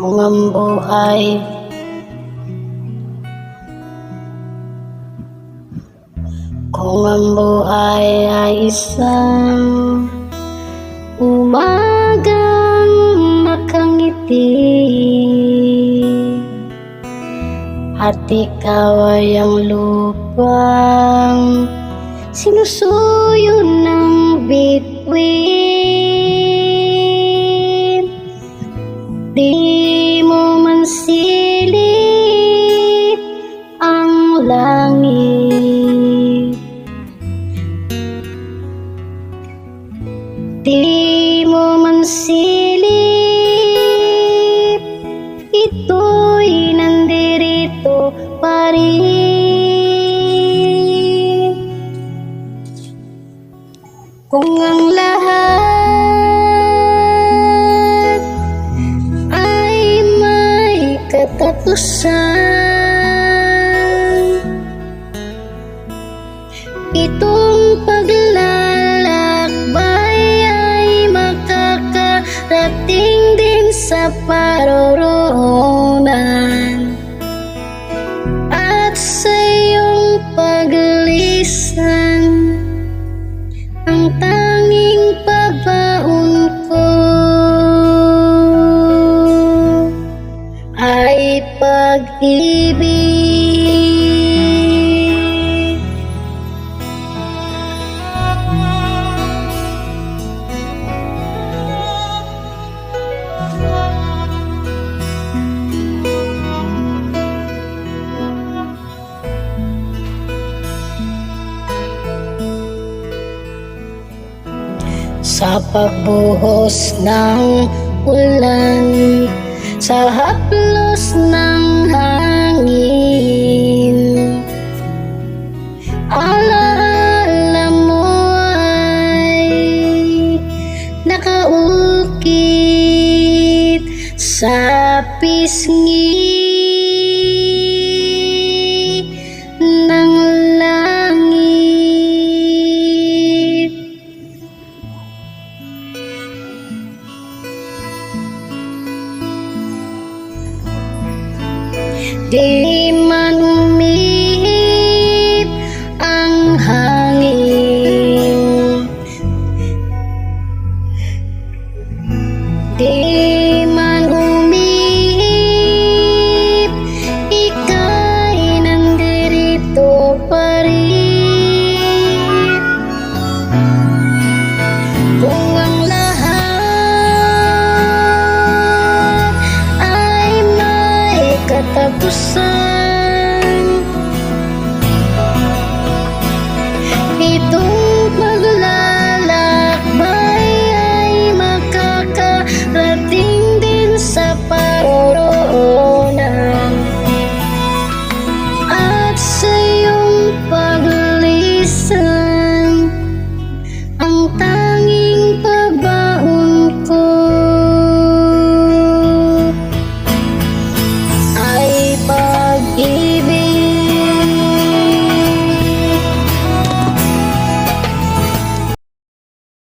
Kung ang buhay ay isang umagang nakangiti at ikaw ay ang lupang sinusuyo ng bituin. Di mo man silip ang langit, di mo man silip, ito'y nandirito pa rin. Kung ang lahat ay may katapusan, itong paglalakbay ay makakarating din sa paroroonan. At sa iyong paglisan, ang tanging pagbaon ko ay pag-ibig. Sa pagbuhos ng ulan, sa haplos ng hangin, alaala mo ay nakaukit sa pisngi.